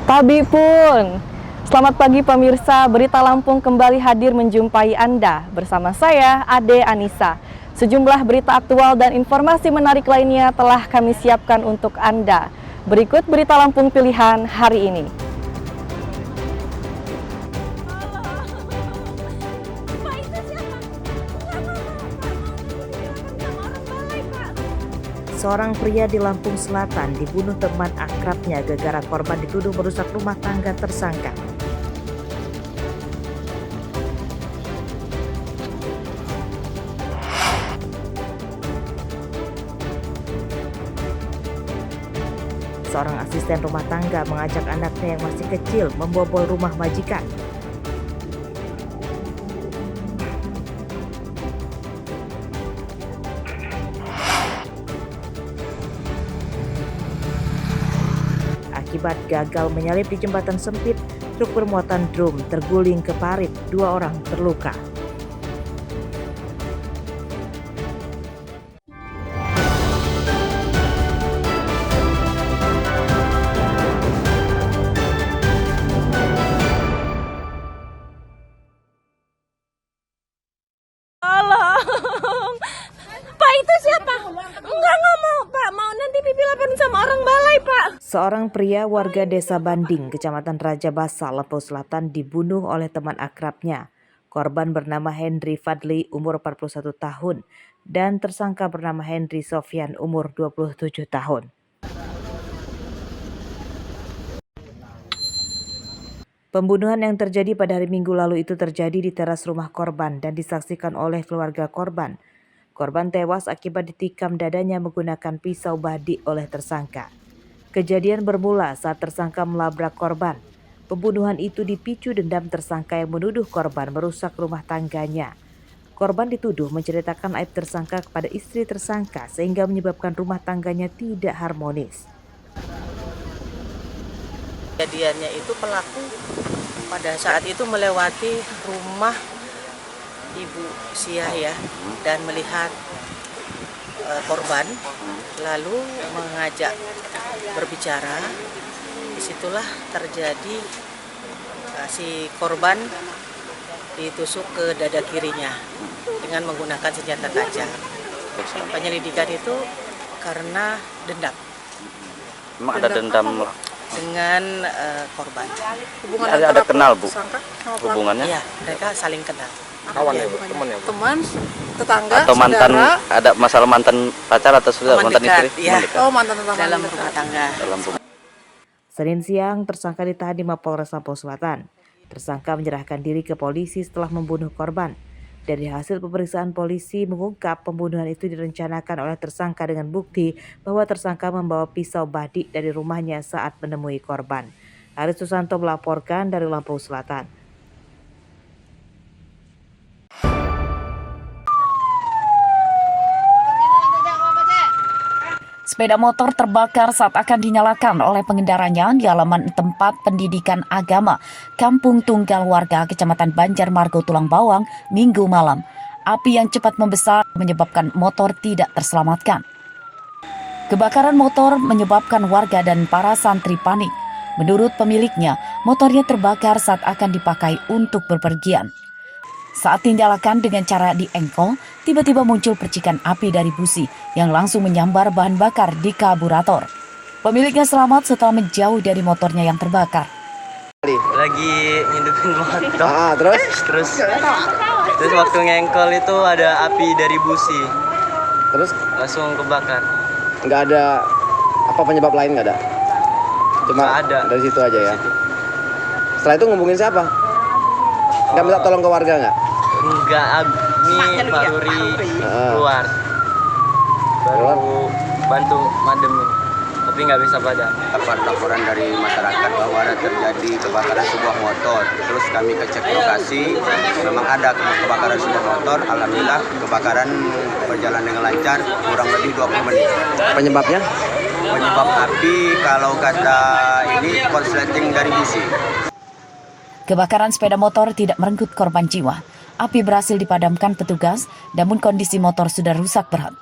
Tabi pun. Selamat pagi pemirsa, Berita Lampung kembali hadir menjumpai Anda. Bersama saya, Ade Anissa. Sejumlah berita aktual dan informasi menarik lainnya telah kami siapkan untuk Anda. Berikut Berita Lampung pilihan hari ini. Seorang pria di Lampung Selatan dibunuh teman akrabnya gara-gara korban dituduh merusak rumah tangga tersangka. Seorang asisten rumah tangga mengajak anaknya yang masih kecil membobol rumah majikan. Akibat gagal menyalip di jembatan sempit, truk bermuatan drum terguling ke parit, 2 orang terluka. Tolong, Pak, itu siapa? Enggak mau Pak, mau nanti Pipi laporin sama orang balai Pak. Seorang pria warga desa Banding, Kecamatan Raja Basa, Lampung Selatan dibunuh oleh teman akrabnya. Korban bernama Hendri Fadli, umur 41 tahun, dan tersangka bernama Hendri Sofyan, umur 27 tahun. Pembunuhan yang terjadi pada hari Minggu lalu itu terjadi di teras rumah korban dan disaksikan oleh keluarga korban. Korban tewas akibat ditikam dadanya menggunakan pisau badik oleh tersangka. Kejadian bermula saat tersangka melabrak korban. Pembunuhan itu dipicu dendam tersangka yang menuduh korban merusak rumah tangganya. Korban dituduh menceritakan aib tersangka kepada istri tersangka sehingga menyebabkan rumah tangganya tidak harmonis. Kejadiannya itu pelaku pada saat itu melewati rumah Ibu Siah ya dan melihat korban lalu mengajak berbicara. Disitulah terjadi si korban ditusuk ke dada kirinya dengan menggunakan senjata tajam. Penyelidikan itu karena dendam. Memang ada dendam dengan korban. Ada kenal Bu hubungannya? Iya, mereka saling kenal. Kawan ya, Teman, tetangga, atau mantan, saudara. ada masalah mantan pacar atau saudara, mantan dekat, istri? ya. Oh, mantan tetangga Dalam rumah tangga. Dalam rumah. Senin siang, tersangka ditahan di Mapolres Lampung Selatan. Tersangka menyerahkan diri ke polisi setelah membunuh korban. Dari hasil pemeriksaan polisi mengungkap pembunuhan itu direncanakan oleh tersangka dengan bukti bahwa tersangka membawa pisau badik dari rumahnya saat menemui korban. Haris Susanto melaporkan dari Lampung Selatan. Sepeda motor terbakar saat akan dinyalakan oleh pengendaranya di halaman tempat pendidikan agama Kampung Tunggal Warga, Kecamatan Banjarmargo, Tulang Bawang, Minggu malam. Api yang cepat membesar menyebabkan motor tidak terselamatkan. Kebakaran motor menyebabkan warga dan para santri panik. Menurut pemiliknya, motornya terbakar saat akan dipakai untuk bepergian. Saat dinyalakan dengan cara diengkol, tiba-tiba muncul percikan api dari busi yang langsung menyambar bahan bakar di karburator. Pemiliknya selamat setelah menjauh dari motornya yang terbakar. Lagi ngidupin motor. Terus waktu ngengkol itu ada api dari busi. Terus Langsung kebakar. nggak ada apa penyebab lain nggak ada? Cuma Nggak ada. dari situ aja ya. Setelah itu ngubungin siapa? Nggak minta tolong ke warga nggak? Enggak, ini Pak Ruri keluar. Baru bantu mademin. Tapi nggak bisa padam. Dapat laporan dari masyarakat bahwa ada terjadi kebakaran sebuah motor. Terus kami cek lokasi, memang ada kebakaran sebuah motor. Alhamdulillah kebakaran berjalan dengan lancar, kurang lebih 20 menit. Penyebabnya? Penyebab api kalau kata ini korsleting dari busi. Kebakaran sepeda motor tidak merenggut korban jiwa. Api berhasil dipadamkan petugas, namun kondisi motor sudah rusak berat.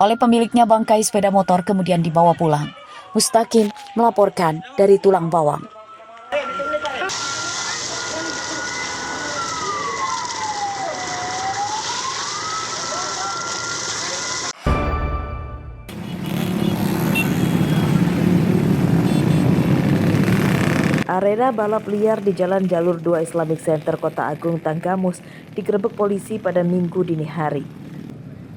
Oleh pemiliknya, bangkai sepeda motor kemudian dibawa pulang. Mustaqim melaporkan dari Tulang Bawang. Arena balap liar di Jalan Jalur 2 Islamic Center Kota Agung Tanggamus digerebek polisi pada Minggu dini hari.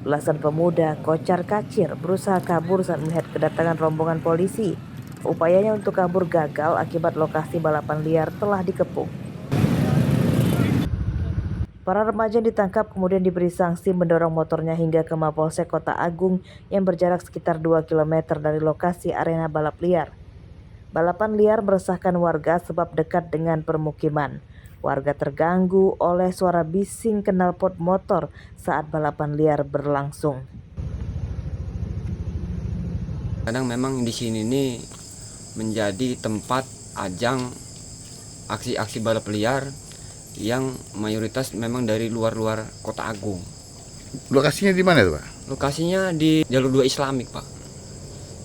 Belasan pemuda kocar-kacir berusaha kabur saat melihat kedatangan rombongan polisi. Upayanya untuk kabur gagal akibat lokasi balapan liar telah dikepung. Para remaja yang ditangkap kemudian diberi sanksi mendorong motornya hingga ke Mapolsek Kota Agung yang berjarak sekitar 2 km dari lokasi arena balap liar. Balapan liar meresahkan warga sebab dekat dengan permukiman. Warga terganggu oleh suara bising knalpot motor saat balapan liar berlangsung. Kadang memang di sini ini menjadi tempat ajang aksi-aksi balap liar yang mayoritas memang dari luar-luar Kota Agung. Lokasinya di mana tuh, Pak? Lokasinya di Jalur 2 Islamik, Pak.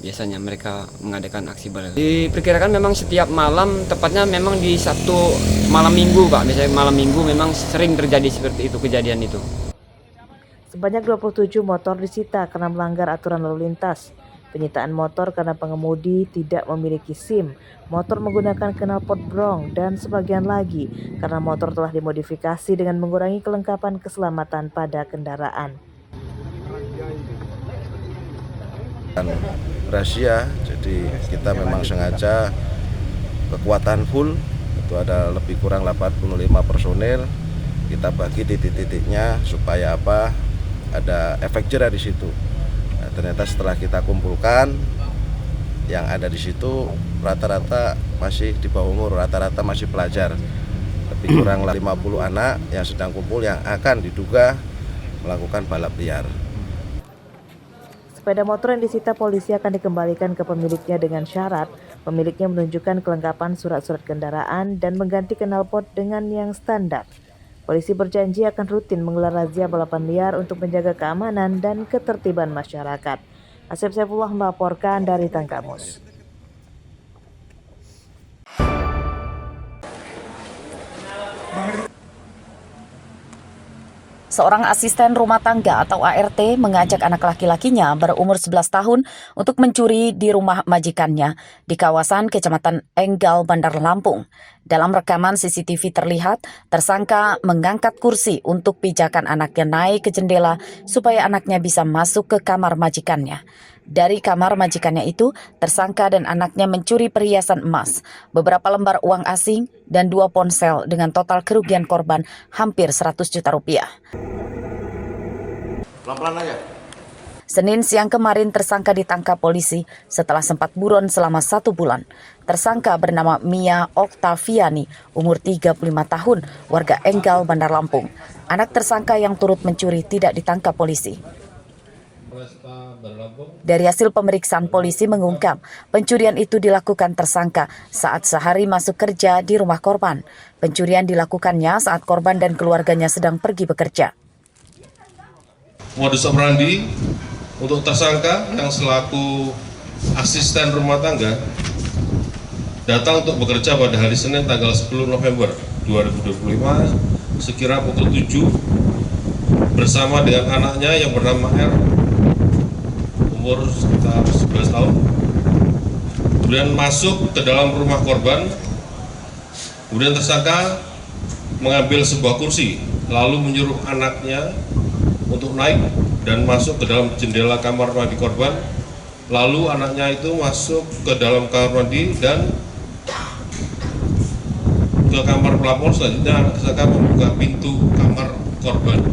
Biasanya mereka mengadakan aksi balap. Diperkirakan memang setiap malam, tepatnya memang di Sabtu malam Minggu, Pak. Biasanya malam Minggu memang sering terjadi seperti itu, kejadian itu. Sebanyak 27 motor disita karena melanggar aturan lalu lintas. Penyitaan motor karena pengemudi tidak memiliki SIM, motor menggunakan knalpot brong, dan sebagian lagi karena motor telah dimodifikasi dengan mengurangi kelengkapan keselamatan pada kendaraan. Rahasia, jadi kita memang sengaja kekuatan full, itu ada lebih kurang 85 personil, kita bagi titik-titiknya supaya apa, ada efek jerah di situ. Nah, ternyata setelah kita kumpulkan, yang ada di situ rata-rata masih di bawah umur, rata-rata masih pelajar, lebih kurang 50 anak yang sedang kumpul yang akan diduga melakukan balap liar. Sepeda motor yang disita polisi akan dikembalikan ke pemiliknya dengan syarat pemiliknya menunjukkan kelengkapan surat-surat kendaraan dan mengganti knalpot dengan yang standar. Polisi berjanji akan rutin menggelar razia balapan liar untuk menjaga keamanan dan ketertiban masyarakat. Asep Saifullah melaporkan dari Tanggamus. Seorang asisten rumah tangga atau ART mengajak anak laki-lakinya berumur 11 tahun untuk mencuri di rumah majikannya di kawasan Kecamatan Enggal, Bandar Lampung. Dalam rekaman CCTV terlihat tersangka mengangkat kursi untuk pijakan anaknya naik ke jendela supaya anaknya bisa masuk ke kamar majikannya. Dari kamar majikannya itu, tersangka dan anaknya mencuri perhiasan emas, beberapa lembar uang asing, dan 2 ponsel dengan total kerugian korban hampir 100 juta rupiah. Pelan-pelan aja. Senin siang kemarin tersangka ditangkap polisi setelah sempat buron selama 1 bulan. Tersangka bernama Mia Oktaviani, umur 35 tahun, warga Enggal, Bandar Lampung. Anak tersangka yang turut mencuri tidak ditangkap polisi. Dari hasil pemeriksaan polisi mengungkap, pencurian itu dilakukan tersangka saat sehari masuk kerja di rumah korban. Pencurian dilakukannya saat korban dan keluarganya sedang pergi bekerja. Modus operandi untuk tersangka yang selaku asisten rumah tangga datang untuk bekerja pada hari Senin tanggal 10 November 2025 sekira pukul 7 bersama dengan anaknya yang bernama R, umur sekitar 11 tahun. Kemudian masuk ke dalam rumah korban. Kemudian tersangka mengambil sebuah kursi lalu menyuruh anaknya untuk naik dan masuk ke dalam jendela kamar mandi korban. Lalu anaknya itu masuk ke dalam kamar mandi dan ke kamar pelapor. Selanjutnya tersangka membuka pintu kamar korban,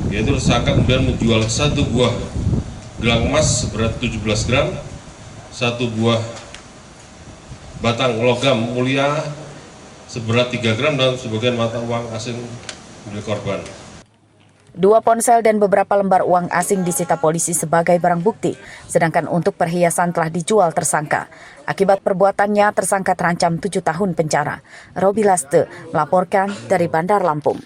yaitu tersangka kemudian menjual 1 buah gelang emas seberat 17 gram, 1 buah batang logam mulia seberat 3 gram dan sebagian mata uang asing milik korban. 2 ponsel dan beberapa lembar uang asing disita polisi sebagai barang bukti, sedangkan untuk perhiasan telah dijual tersangka. Akibat perbuatannya, tersangka terancam 7 tahun penjara. Robi Laste melaporkan dari Bandar Lampung.